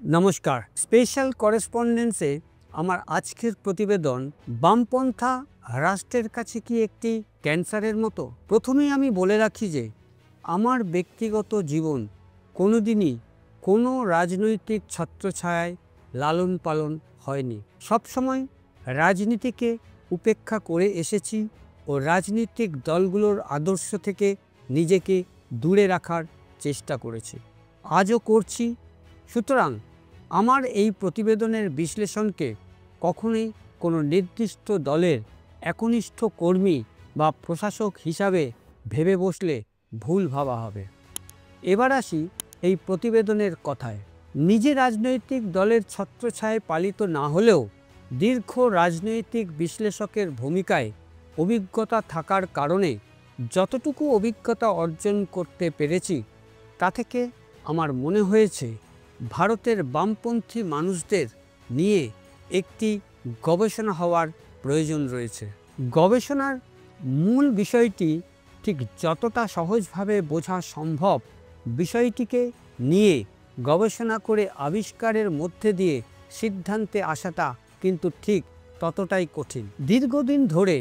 নমস্কার, স্পেশাল করেসপন্ডেন্সে আমার আজকের প্রতিবেদন বামপন্থা রাষ্ট্রের কাছে কি একটি ক্যান্সারের মতো। প্রথমেই আমি বলে রাখি যে আমার ব্যক্তিগত জীবন কোনোদিনই কোনো রাজনৈতিক ছত্রছায়ায় লালন পালন হয়নি। সবসময় রাজনীতিকে উপেক্ষা করে এসেছি ও রাজনৈতিক দলগুলোর আদর্শ থেকে নিজেকে দূরে রাখার চেষ্টা করেছি, আজও করছি। সুতরাং আমার এই প্রতিবেদনের বিশ্লেষণকে কখনোই কোনো নির্দিষ্ট দলের একনিষ্ঠ কর্মী বা প্রশাসক হিসাবে ভেবে বসলে ভুল ভাবা হবে। এবার আসি এই প্রতিবেদনের কথায়। নিজে রাজনৈতিক দলের ছত্রছায়ায় পালিত না হলেও দীর্ঘ রাজনৈতিক বিশ্লেষকের ভূমিকায় অভিজ্ঞতা থাকার কারণে যতটুকু অভিজ্ঞতা অর্জন করতে পেরেছি তা থেকে আমার মনে হয়েছে ভারতের বামপন্থী মানুষদের নিয়ে একটি গবেষণা হওয়ার প্রয়োজন রয়েছে। গবেষণার মূল বিষয়টি ঠিক যতটা সহজভাবে বোঝা সম্ভব, বিষয়টিকে নিয়ে গবেষণা করে আবিষ্কারের মধ্যে দিয়ে সিদ্ধান্তে আসাটা কিন্তু ঠিক ততটাই কঠিন। দীর্ঘদিন ধরে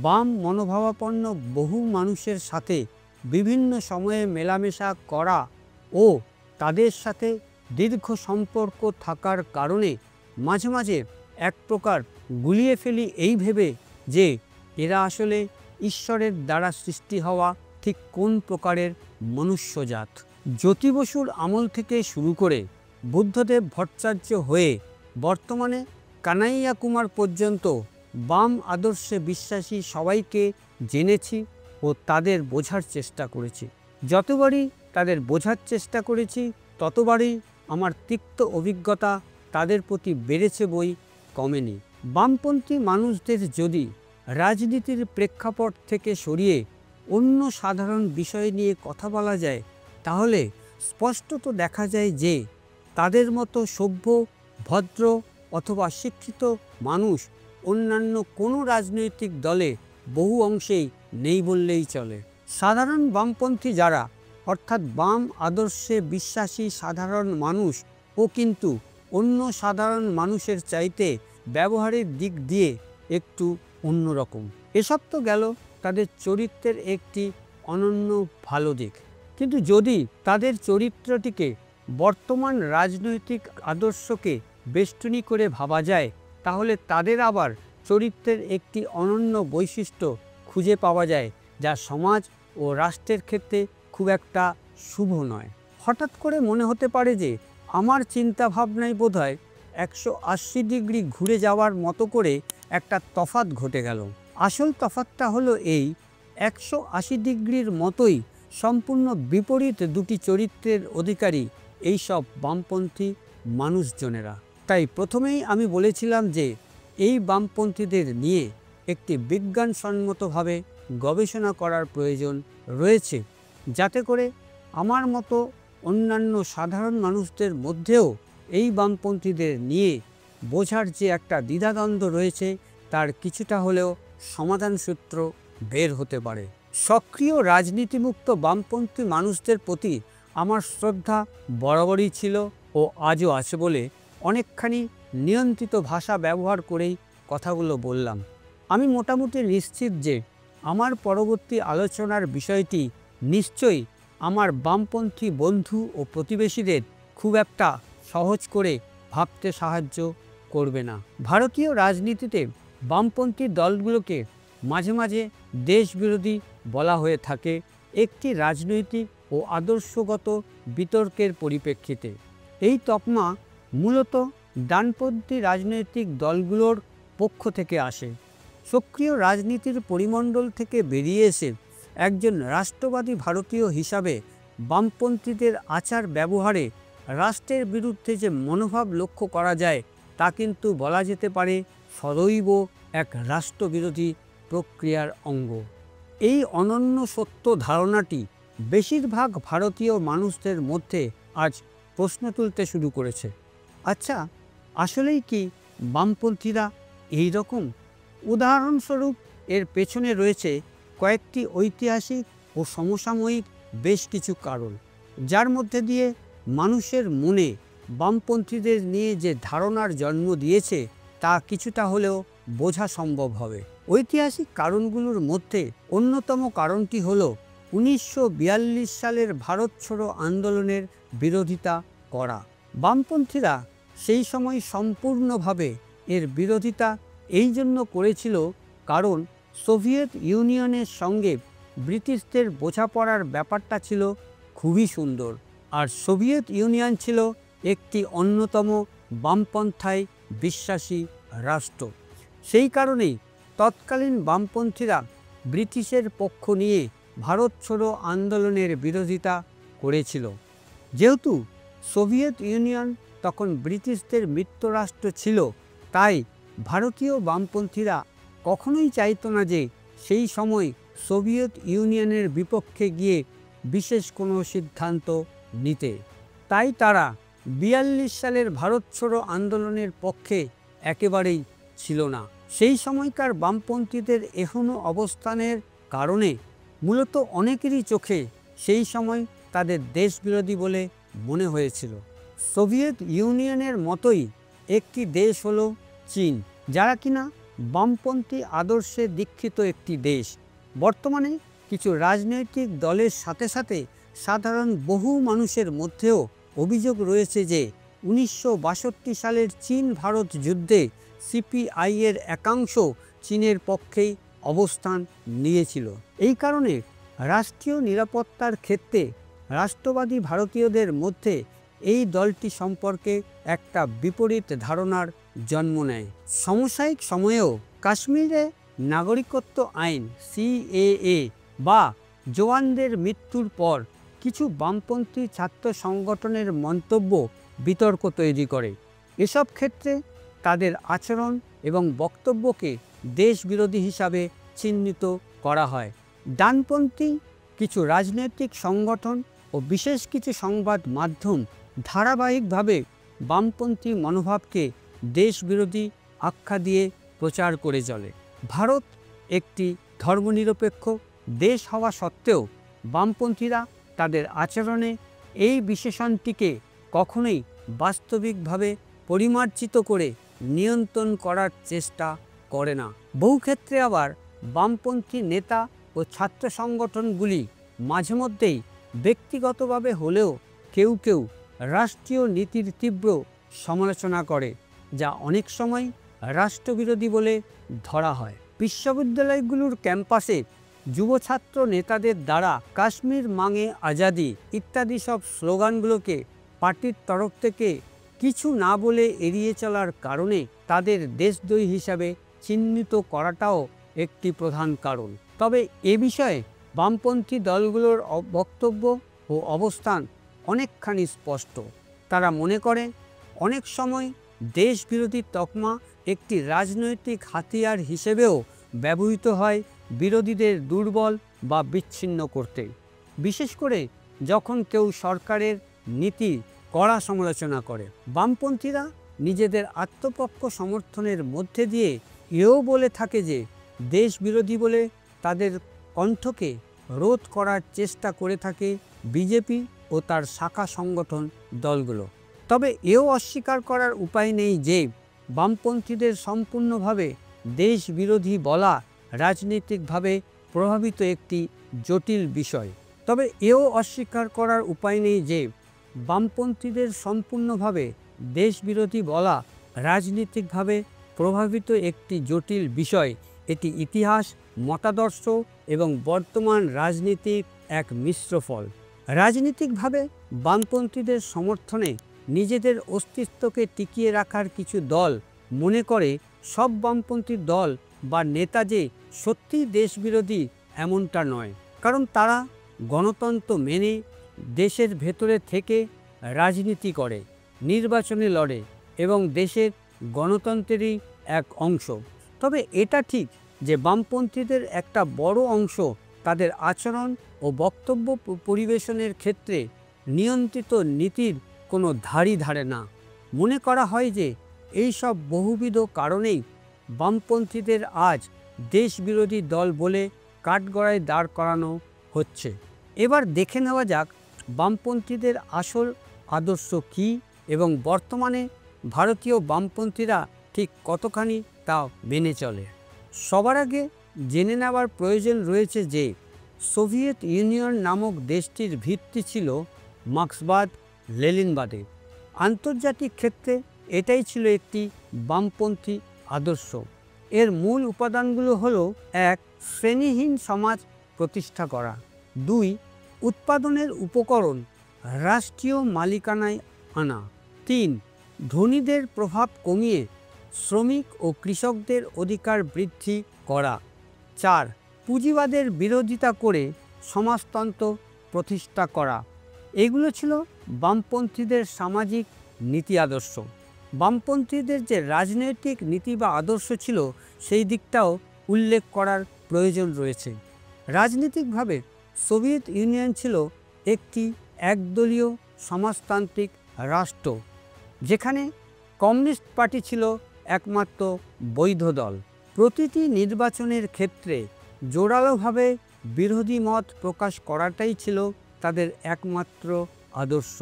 বাম মনোভাবাপন্ন বহু মানুষের সাথে বিভিন্ন সময়ে মেলামেশা করা ও তাদের সাথে দীর্ঘ সম্পর্ক থাকার কারণে মাঝে মাঝে এক প্রকার গুলিয়ে ফেলি এই ভেবে যে এরা আসলে ঈশ্বরের দ্বারা সৃষ্টি হওয়া ঠিক কোন প্রকারের মনুষ্যজাত। জ্যোতি বসুর আমল থেকে শুরু করে বুদ্ধদেব ভট্টাচার্য হয়ে বর্তমানে কানাইয়া কুমার পর্যন্ত বাম আদর্শে বিশ্বাসী সবাইকে জেনেছি ও তাদের বোঝার চেষ্টা করেছি। যতবারই তাদের বোঝার চেষ্টা করেছি ততবারই আমার তিক্ত অভিজ্ঞতা তাদের প্রতি বেড়েছে বই কমেনি। বামপন্থী মানুষদের যদি রাজনীতির প্রেক্ষাপট থেকে সরিয়ে অন্য সাধারণ বিষয় নিয়ে কথা বলা যায় তাহলে স্পষ্টত দেখা যায় যে তাদের মতো সভ্য, ভদ্র অথবা শিক্ষিত মানুষ অন্যান্য কোনো রাজনৈতিক দলে বহু অংশেই নেই বললেই চলে। সাধারণ বামপন্থী যারা, অর্থাৎ বাম আদর্শে বিশ্বাসী সাধারণ মানুষ ও কিন্তু অন্য সাধারণ মানুষের চাইতে ব্যবহারের দিক দিয়ে একটু অন্যরকম। এসব তো গেল তাদের চরিত্রের একটি অনন্য ভালো দিক, কিন্তু যদি তাদের চরিত্রটিকে বর্তমান রাজনৈতিক আদর্শকে বেষ্টনী করে ভাবা যায় তাহলে তাদের আবার চরিত্রের একটি অনন্য বৈশিষ্ট্য খুঁজে পাওয়া যায় যা সমাজ ও রাষ্ট্রের ক্ষেত্রে খুব একটা শুভ নয়। হঠাৎ করে মনে হতে পারে যে আমার চিন্তাভাবনায় বোধহয় 180 ডিগ্রি ঘুরে যাওয়ার মতো করে একটা তফাৎ ঘটে গেল। আসল তফাৎটা হলো এই, 180 ডিগ্রির মতোই সম্পূর্ণ বিপরীত দুটি চরিত্রের অধিকারী এইসব বামপন্থী মানুষজনেরা। তাই প্রথমেই আমি বলেছিলাম যে এই বামপন্থীদের নিয়ে একটি বিজ্ঞানসম্মতভাবে গবেষণা করার প্রয়োজন রয়েছে, যাতে করে আমার মতো অন্যান্য সাধারণ মানুষদের মধ্যেও এই বামপন্থীদের নিয়ে বোঝার যে একটা দ্বিধাদ্বন্দ্ব রয়েছে তার কিছুটা হলেও সমাধান সূত্র বের হতে পারে। সক্রিয় রাজনীতিমুক্ত বামপন্থী মানুষদের প্রতি আমার শ্রদ্ধা বরাবরই ছিল ও আজও আছে বলে অনেকখানি নিয়ন্ত্রিত ভাষা ব্যবহার করেই কথাগুলো বললাম। আমি মোটামুটি নিশ্চিত যে আমার পরবর্তী আলোচনার বিষয়টি নিশ্চয়ই আমার বামপন্থী বন্ধু ও প্রতিবেশীদের খুব একটা সহজ করে ভাবতে সাহায্য করবে না। ভারতীয় রাজনীতিতে বামপন্থী দলগুলোকে মাঝে মাঝে দেশবিরোধী বলা হয়ে থাকে একটি রাজনৈতিক ও আদর্শগত বিতর্কের পরিপ্রেক্ষিতে। এই তকমা মূলত ডানপন্থী রাজনৈতিক দলগুলোর পক্ষ থেকে আসে। সক্রিয় রাজনীতির পরিমণ্ডল থেকে বেরিয়ে এসে একজন রাষ্ট্রবাদী ভারতীয় হিসাবে বামপন্থীদের আচার ব্যবহারে রাষ্ট্রের বিরুদ্ধে যে মনোভাব লক্ষ্য করা যায় তা কিন্তু বলা যেতে পারে সদৈব এক রাষ্ট্রবিরোধী প্রক্রিয়ার অঙ্গ। এই অনন্য সত্য ধারণাটি বেশিরভাগ ভারতীয় মানুষদের মধ্যে আজ প্রশ্ন তুলতে শুরু করেছে। আচ্ছা, আসলেই কি বামপন্থীরা এই রকম? উদাহরণস্বরূপ এর পেছনে রয়েছে কয়েকটি ঐতিহাসিক ও সমসাময়িক বেশ কিছু কারণ, যার মধ্যে দিয়ে মানুষের মনে বামপন্থীদের নিয়ে যে ধারণার জন্ম দিয়েছে তা কিছুটা হলেও বোঝা সম্ভব হবে। ঐতিহাসিক কারণগুলোর মধ্যে অন্যতম কারণটি হল 1942 সালের ভারত ছাড়ো আন্দোলনের বিরোধিতা করা। বামপন্থীরা সেই সময় সম্পূর্ণভাবে এর বিরোধিতা এই জন্য করেছিল কারণ সোভিয়েত ইউনিয়নের সঙ্গে ব্রিটিশদের বোঝাপড়ার ব্যাপারটা ছিল খুবই সুন্দর, আর সোভিয়েত ইউনিয়ন ছিল একটি অন্যতম বামপন্থায় বিশ্বাসী রাষ্ট্র। সেই কারণেই তৎকালীন বামপন্থীরা ব্রিটিশের পক্ষ নিয়ে ভারত ছাড়ো আন্দোলনের বিরোধিতা করেছিল। যেহেতু সোভিয়েত ইউনিয়ন তখন ব্রিটিশদের মিত্ররাষ্ট্র ছিল, তাই ভারতীয় বামপন্থীরা কখনোই চাইতো না যে সেই সময় সোভিয়েত ইউনিয়নের বিপক্ষে গিয়ে বিশেষ কোনো সিদ্ধান্ত নিতে। তাই তারা 42 সালের ভারত ছাড়ো আন্দোলনের পক্ষে একেবারেই ছিল না। সেই সময়কার বামপন্থীদের এখনো অবস্থানের কারণে মূলত অনেকেরই চোখে সেই সময় তাদের দেশবিরোধী বলে মনে হয়েছিল। সোভিয়েত ইউনিয়নের মতোই একটি দেশ হলো চীন, যারা কিনা বামপন্থী আদর্শে দীক্ষিত একটি দেশ। বর্তমানে কিছু রাজনৈতিক দলের সাথে সাথে সাধারণ বহু মানুষের মধ্যেও অভিযোগ রয়েছে যে 1962 সালের চীন ভারত যুদ্ধে সিপিআই-এর একাংশ চীনের পক্ষেই অবস্থান নিয়েছিল। এই কারণে রাষ্ট্রীয় নিরাপত্তার ক্ষেত্রে রাষ্ট্রবাদী ভারতীয়দের মধ্যে এই দলটি সম্পর্কে একটা বিপরীত ধারণার জন্ম নেয়। সমসাময়িক সময়েও কাশ্মীরে নাগরিকত্ব আইন সিএএ বা জওয়ানদের মৃত্যুর পর কিছু বামপন্থী ছাত্র সংগঠনের মন্তব্য বিতর্ক তৈরি করে। এসব ক্ষেত্রে তাদের আচরণ এবং বক্তব্যকে দেশবিরোধী হিসাবে চিহ্নিত করা হয়। ডানপন্থী কিছু রাজনৈতিক সংগঠন ও বিশেষ কিছু সংবাদ মাধ্যম ধারাবাহিকভাবে বামপন্থী মনোভাবকে দেশবিরোধী আখ্যা দিয়ে প্রচার করে চলে। ভারত একটি ধর্মনিরপেক্ষ দেশ হওয়া সত্ত্বেও বামপন্থীরা তাদের আচরণে এই বিশেষণটিকে কখনোই বাস্তবিকভাবে পরিমার্জিত করে নিয়ন্ত্রণ করার চেষ্টা করে না। বহু ক্ষেত্রে আবার বামপন্থী নেতা ও ছাত্র সংগঠনগুলি মাঝে মধ্যেই ব্যক্তিগতভাবে হলেও কেউ কেউ রাষ্ট্রীয় নীতির তীব্র সমালোচনা করে, যা অনেক সময় রাষ্ট্রবিরোধী বলে ধরা হয়। বিশ্ববিদ্যালয়গুলোর ক্যাম্পাসে যুব ছাত্র নেতাদের দ্বারা কাশ্মীর মাঙে আজাদি ইত্যাদি সব স্লোগানগুলোকে পার্টির তরফ থেকে কিছু না বলে এড়িয়ে চলার কারণে তাদের দেশদ্রোহী হিসাবে চিহ্নিত করাটাও একটি প্রধান কারণ। তবে এ বিষয়ে বামপন্থী দলগুলোর বক্তব্য ও অবস্থান অনেকখানি স্পষ্ট। তারা মনে করে অনেক সময় দেশবিরোধী তকমা একটি রাজনৈতিক হাতিয়ার হিসেবেও ব্যবহৃত হয় বিরোধীদের দুর্বল বা বিচ্ছিন্ন করতে, বিশেষ করে যখন কেউ সরকারের নীতি কড়া সমালোচনা করে। বামপন্থীরা নিজেদের আত্মপক্ষ সমর্থনের মধ্যে দিয়ে এও বলে থাকে যে দেশবিরোধী বলে তাদের কণ্ঠকে রোধ করার চেষ্টা করে থাকে বিজেপি ও তার শাখা সংগঠন দলগুলো। তবে এও অস্বীকার করার উপায় নেই যে বামপন্থীদের সম্পূর্ণভাবে দেশবিরোধী বলা রাজনৈতিকভাবে প্রভাবিত একটি জটিল বিষয়। তবে এও অস্বীকার করার উপায় নেই যে বামপন্থীদের সম্পূর্ণভাবে দেশবিরোধী বলা রাজনৈতিকভাবে প্রভাবিত একটি জটিল বিষয়। এটি ইতিহাস, মতাদর্শ এবং বর্তমান রাজনীতির এক মিশ্র ফল। রাজনীতিকভাবে বামপন্থীদের সমর্থনে নিজেদের অস্তিত্বকে টিকিয়ে রাখার কিছু দল মনে করে সব বামপন্থী দল বা নেতা যে সত্যিই দেশবিরোধী এমনটা নয়, কারণ তারা গণতন্ত্র মেনে দেশের ভেতরে থেকে রাজনীতি করে, নির্বাচনে লড়ে এবং দেশের গণতন্ত্রেরই এক অংশ। তবে এটা ঠিক যে বামপন্থীদের একটা বড় অংশ তাদের আচরণ ও বক্তব্য পরিবেশনের ক্ষেত্রে নিয়ন্ত্রিত নীতির কোনো ধারই ধারে না। মনে করা হয় যে এই সব বহুবিধ কারণেই বামপন্থীদের আজ দেশবিরোধী দল বলে কাঠগড়ায় দাঁড় করানো হচ্ছে। এবার দেখে নেওয়া যাক বামপন্থীদের আসল আদর্শ কী এবং বর্তমানে ভারতীয় বামপন্থীরা ঠিক কতখানি তা মেনে চলে। সবার আগে জেনে নেওয়ার প্রয়োজন রয়েছে যে সোভিয়েত ইউনিয়ন নামক দেশটির ভিত্তি ছিল মার্ক্সবাদ লেনিনবাদে। আন্তর্জাতিক ক্ষেত্রে এটাই ছিল একটি বামপন্থী আদর্শ। এর মূল উপাদানগুলো হলো: ১. শ্রেণীহীন সমাজ প্রতিষ্ঠা করা। ২. উৎপাদনের উপকরণ রাষ্ট্রীয় মালিকানায় আনা। ৩. ধনীদের প্রভাব কমিয়ে শ্রমিক ও কৃষকদের অধিকার বৃদ্ধি করা। ৪. পুঁজিবাদের বিরোধিতা করে সমাজতন্ত্র প্রতিষ্ঠা করা। এগুলো ছিল বামপন্থীদের সামাজিক নীতি আদর্শ। বামপন্থীদের যে রাজনৈতিক নীতি বা আদর্শ ছিল সেই দিকটাও উল্লেখ করার প্রয়োজন রয়েছে। রাজনৈতিকভাবে সোভিয়েত ইউনিয়ন ছিল একটি একদলীয় সমাজতান্ত্রিক রাষ্ট্র, যেখানে কমিউনিস্ট পার্টি ছিল একমাত্র বৈধ দল। প্রতিটি নির্বাচনের ক্ষেত্রে জোরালোভাবে বিরোধী মত প্রকাশ করাটাই ছিল তাদের একমাত্র আদর্শ।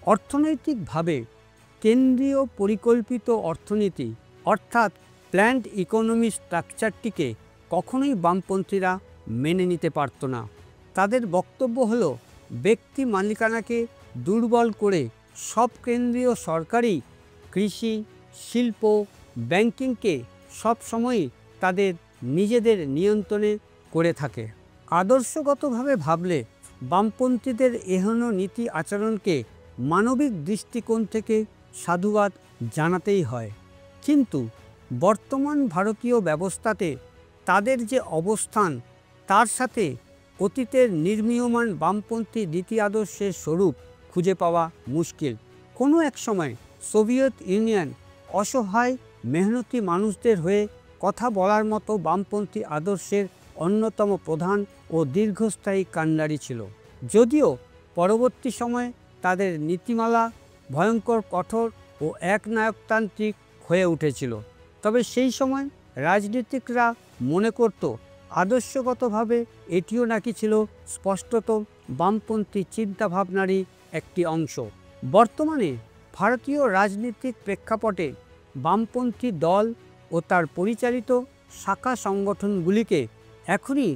অর্থনৈতিকভাবে কেন্দ্রীয় পরিকল্পিত অর্থনীতি অর্থাৎ প্ল্যান্ড ইকোনমি স্ট্রাকচারটিকে কখনোই বামপন্থীরা মেনে নিতে পারত না। তাদের বক্তব্য হলো ব্যক্তি মালিকানাকে দুর্বল করে সব কেন্দ্রীয় সরকারই কৃষি, শিল্প, ব্যাংকিংকে সবসময়ই তাদের নিজেদের নিয়ন্ত্রণে করে থাকে। আদর্শগতভাবে ভাবলে বামপন্থীদের এহেন নীতি আচরণকে মানবিক দৃষ্টিকোণ থেকে সাধুবাদ জানাতেই হয়। কিন্তু বর্তমান ভারতীয় ব্যবস্থাতে তাদের যে অবস্থান, তার সাথে অতীতের নির্মীয়মান বামপন্থী নীতি আদর্শের স্বরূপ খুঁজে পাওয়া মুশকিল। কোনো এক সময় সোভিয়েত ইউনিয়ন অসহায় মেহনতি মানুষদের হয়ে কথা বলার মতো বামপন্থী আদর্শের অন্যতম প্রধান ও দীর্ঘস্থায়ী কাণ্ডারি ছিল। যদিও পরবর্তী সময়ে তাদের নীতিমালা ভয়ঙ্কর কঠোর ও একনায়কতান্ত্রিক হয়ে উঠেছিল, তবে সেই সময় রাজনীতিকরা মনে করত আদর্শগতভাবে এটিও নাকি ছিল স্পষ্টত বামপন্থী চিন্তাভাবনারই একটি অংশ। বর্তমানে ভারতীয় রাজনীতিক প্রেক্ষাপটে বামপন্থী দল ও তার পরিচালিত শাখা সংগঠনগুলিকে এখনই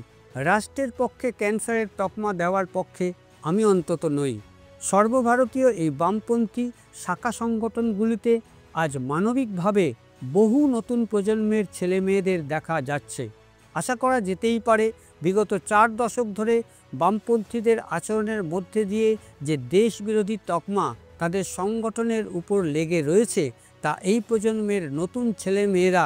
রাষ্ট্রের পক্ষে ক্যান্সারের তকমা দেওয়ার পক্ষে আমি অন্তত নই। সর্বভারতীয় এই বামপন্থী শাখা সংগঠনগুলিতে আজ মানবিকভাবে বহু নতুন প্রজন্মের ছেলে মেয়েদের দেখা যাচ্ছে। আশা করা যেতেই পারে বিগত 4 দশক ধরে বামপন্থীদের আচরণের মধ্যে দিয়ে যে দেশবিরোধী তকমা তাদের সংগঠনের উপর লেগে রয়েছে, তা এই প্রজন্মের নতুন ছেলে মেয়েরা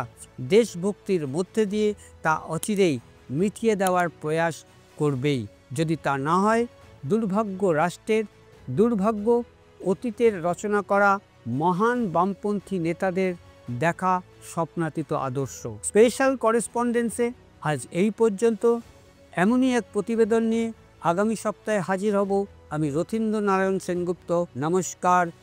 দেশভক্তির মধ্যে দিয়ে তা অচিরেই মিটিয়ে দেওয়ার প্রয়াস করবেই। যদি তা না হয়, দুর্ভাগ্য রাষ্ট্রের, দুর্ভাগ্য অতীতের রচনা করা মহান বামপন্থী নেতাদের দেখা স্বপ্নাতীত আদর্শ। স্পেশাল করেসপন্ডেন্সে আজ এই পর্যন্ত। এমনই এক প্রতিবেদন নিয়ে আগামী সপ্তাহে হাজির হব। আমি রথীন্দ্র নারায়ণ সেনগুপ্ত। নমস্কার।